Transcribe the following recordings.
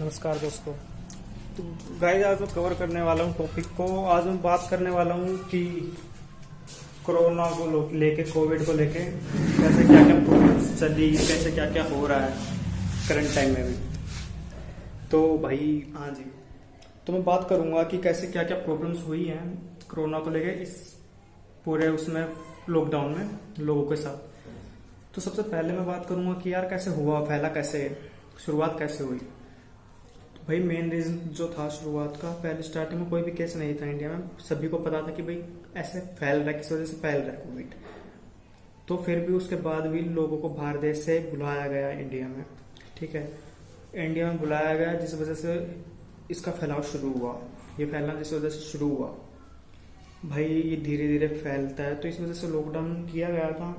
नमस्कार दोस्तों। तो गाइस आज मैं कवर करने वाला हूँ टॉपिक को। आज मैं बात करने वाला हूँ कि कोरोना को लेके, कोविड को लेके कैसे क्या क्या प्रॉब्लम्स चली, कैसे क्या क्या हो रहा है करंट टाइम में भी। तो भाई हाँ जी, तो मैं बात करूँगा कि कैसे क्या क्या प्रॉब्लम्स हुई हैं कोरोना को लेके इस पूरे उसमें लॉकडाउन में लोगों के साथ। तो सबसे पहले मैं बात करूँगा कि यार कैसे हुआ, फैला कैसे, शुरुआत कैसे हुई। तो भाई मेन रीजन जो था शुरुआत का, पहले स्टार्टिंग में कोई भी केस नहीं था इंडिया में। सभी को पता था कि भाई ऐसे फैल रहा है, किस वजह से फैल रहा है कोविड। तो फिर भी उसके बाद भी लोगों को बाहर देश से बुलाया गया इंडिया में, ठीक है। इंडिया में बुलाया गया जिस वजह से इसका फैलाव शुरू हुआ। ये फैलना जिस वजह से शुरू हुआ भाई, ये धीरे धीरे फैलता है। तो इस वजह से लॉकडाउन किया गया था,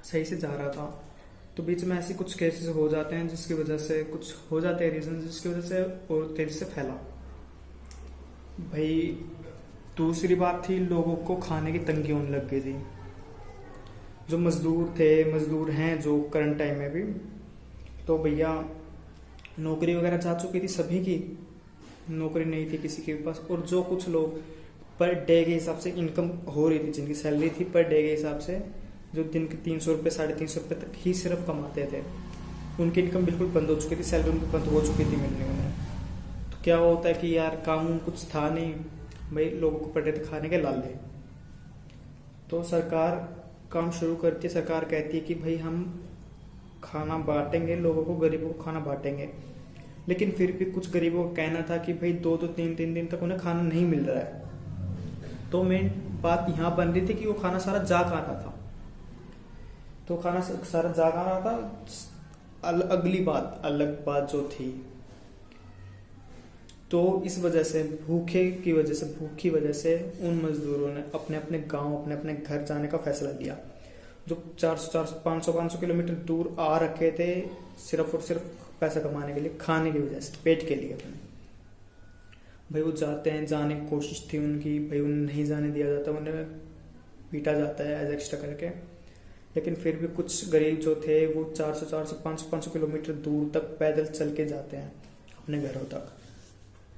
सही से जा रहा था। तो बीच में ऐसे कुछ केसेस हो जाते हैं जिसकी वजह से, कुछ हो जाते हैं रीजन जिसकी वजह से और तेजी से फैला भाई। दूसरी बात थी, लोगों को खाने की तंगी होने लग गई थी। जो मजदूर थे, मजदूर हैं जो करंट टाइम में भी, तो भैया नौकरी वगैरह जा चुकी थी, सभी की नौकरी नहीं थी किसी के पास। और जो कुछ लोग पर डे के हिसाब से इनकम हो रही थी, जिनकी सैलरी थी पर डे के हिसाब से, जो दिन के 300 रुपये 350 रुपये तक ही सिर्फ कमाते थे, उनकी इनकम बिल्कुल बंद हो चुकी थी, सैलरी उनकी बंद हो चुकी थी मिलने उन्हें। तो क्या होता है कि यार काम कुछ था नहीं भाई, लोगों को पड़े थे खाने के लाले। तो सरकार काम शुरू करती है, सरकार कहती है कि भाई हम खाना बांटेंगे, लोगों को, गरीबों को खाना बांटेंगे। लेकिन फिर भी कुछ गरीबों का कहना था कि भाई 2-2 3-3 दिन तक उन्हें खाना नहीं मिल रहा है। तो मेन बात यहाँ बन रही थी कि वो खाना सारा जा कहाँ रहा था। तो खाना सारा जा कहाँ रहा था, अगली बात, अलग बात जो थी। तो इस वजह से, भूख की वजह से उन मजदूरों ने अपने अपने गांव, अपने अपने घर जाने का फैसला लिया। जो 400 500 किलोमीटर दूर आ रखे थे सिर्फ और सिर्फ पैसा कमाने के लिए, खाने की वजह से, पेट के लिए अपने, भाई वो जाते हैं, जाने की कोशिश थी उनकी, भाई उन्हें नहीं जाने दिया जाता, उन्हें पीटा जाता है एज एक्स्ट्रा करके। लेकिन फिर भी कुछ गरीब जो थे वो 400 500 किलोमीटर दूर तक पैदल चल के जाते हैं अपने घरों तक।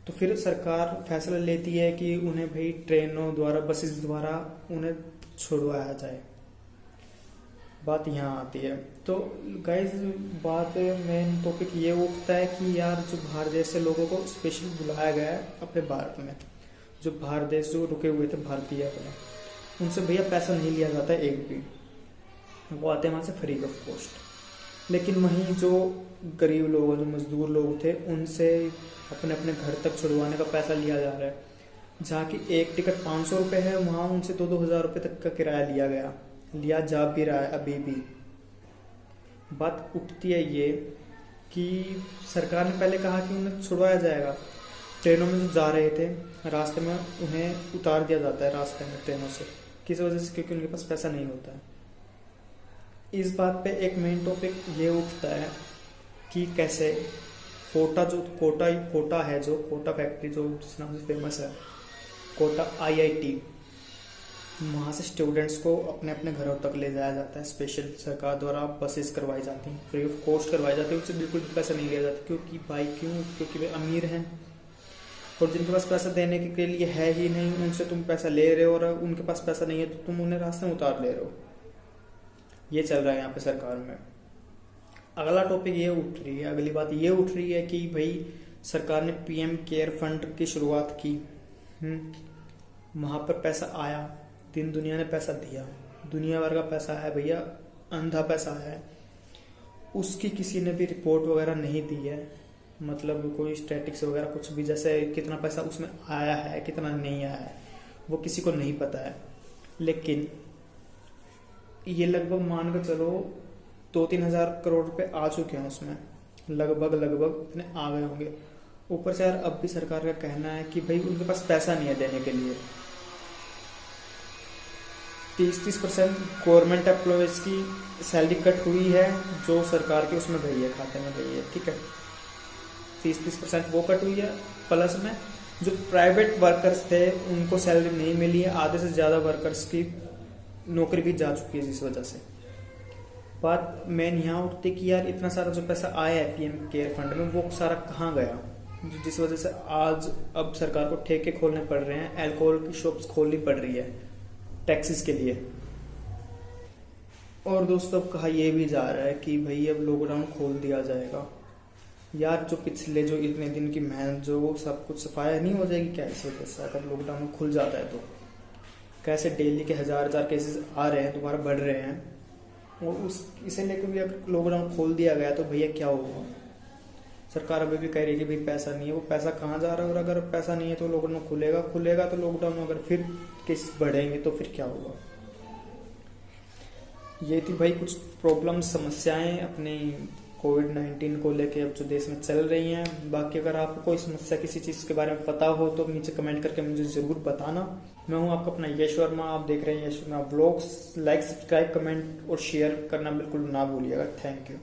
तो फिर सरकार फैसला लेती है कि उन्हें भाई ट्रेनों द्वारा, बसेस द्वारा उन्हें छुड़वाया जाए। बात यहाँ आती है। तो गाइज बात, मेन टॉपिक ये उठता है कि यार जो बाहर देश से लोगों को स्पेशल बुलाया गया है अपने भारत में, जो बाहर देश जो रुके हुए थे भारतीय अपने, उनसे भैया पैसा नहीं लिया जाता है एक भी, वो आते हैं वहाँ से फ्री ऑफ कॉस्ट। लेकिन वहीं जो गरीब लोग, जो मजदूर लोग थे, उनसे अपने अपने घर तक छुड़वाने का पैसा लिया जा रहा है। जहाँ की एक टिकट 500 रुपये है, वहाँ उनसे 2-2 हज़ार रुपये तक का किराया लिया जा भी रहा है अभी भी। बात उठती है ये कि सरकार ने पहले कहा कि उन्हें छुड़वाया जाएगा, ट्रेनों में जो जा रहे थे रास्ते में उन्हें उतार दिया जाता है रास्ते में ट्रेनों से, किस वजह से, क्योंकि उनके पास पैसा नहीं होता है। इस बात पे एक मेन टॉपिक ये उठता है कि कैसे कोटा है, जो कोटा फैक्ट्री जो जिस नाम से फेमस है, कोटा IIT, वहाँ से स्टूडेंट्स को अपने अपने घरों तक ले जाया जाता है। स्पेशल सरकार द्वारा बसेस करवाई जाती हैं, फ्री ऑफ कॉस्ट करवाई जाती है, उनसे बिल्कुल पैसा नहीं लिया जाता। क्योंकि क्योंकि वे अमीर हैं, और जिनके पास पैसा देने के लिए है ही नहीं, उनसे तुम पैसा ले रहे हो, और उनके पास पैसा नहीं है तो तुम उन्हें रास्ते में उतार ले रहे हो। ये चल रहा है यहाँ पे सरकार में। अगला टॉपिक ये उठ रही है, अगली बात ये उठ रही है कि भाई सरकार ने PM केयर फंड की शुरुआत की। वहाँ पर पैसा आया, दिन दुनिया ने पैसा दिया, दुनिया भर का पैसा है भैया, अंधा पैसा है। उसकी किसी ने भी रिपोर्ट वगैरह नहीं दी है, मतलब कोई स्टैटिक्स वगैरह कुछ भी, जैसे कितना पैसा उसमें आया है, कितना नहीं आया है, वो किसी को नहीं पता है। लेकिन ये लगभग मान कर चलो 2-3 हज़ार करोड़ रुपए आ चुके हैं उसमें, लगभग इतने आ गए होंगे। ऊपर से यार अब भी सरकार का कहना है कि भाई उनके पास पैसा नहीं है देने के लिए। 30% गवर्नमेंट एम्प्लॉयज की सैलरी कट हुई है, जो सरकार के उसमें गई है, खाते में गई है, ठीक है। 30% वो कट हुई है, प्लस में जो प्राइवेट वर्कर्स थे उनको सैलरी नहीं मिली है। आधे से ज़्यादा वर्कर्स की नौकरी भी जा चुकी है जिस वजह से। बात मेन यहाँ उठती कि यार इतना सारा जो पैसा आया है पीएम केयर फंड में वो सारा कहाँ गया, जिस वजह से आज अब सरकार को ठेके खोलने पड़ रहे हैं, अल्कोहल की शॉप्स खोलनी पड़ रही है टैक्सेस के लिए। और दोस्तों अब कहा यह भी जा रहा है कि भाई अब लॉकडाउन खोल दिया जाएगा। यार जो पिछले जो इतने दिन की मेहनत जो वो सब कुछ सफाया नहीं हो जाएगी क्या इस वजह से, अगर लॉकडाउन खुल जाता है तो? कैसे डेली के हजार केसेस आ रहे हैं, दोबारा बढ़ रहे हैं, और इसे लेकर भी अगर लॉकडाउन खोल दिया गया तो भैया क्या होगा? सरकार अभी भी कह रही है कि भाई पैसा नहीं है, वो पैसा कहाँ जा रहा है? और अगर पैसा नहीं है तो लॉकडाउन खुलेगा तो लॉकडाउन अगर फिर केस बढ़ेंगे तो फिर क्या होगा? ये थी भाई कुछ प्रॉब्लम समस्याएं अपनी कोविड-19 को लेके अब जो देश में चल रही हैं। बाकी अगर आपको कोई समस्या किसी चीज़ के बारे में पता हो तो नीचे कमेंट करके मुझे ज़रूर बताना। मैं हूं आपका अपना यश वर्मा, आप देख रहे हैं Yash Varma vlogs. Like, subscribe, comment और शेयर करना बिल्कुल ना भूलिएगा। Thank you.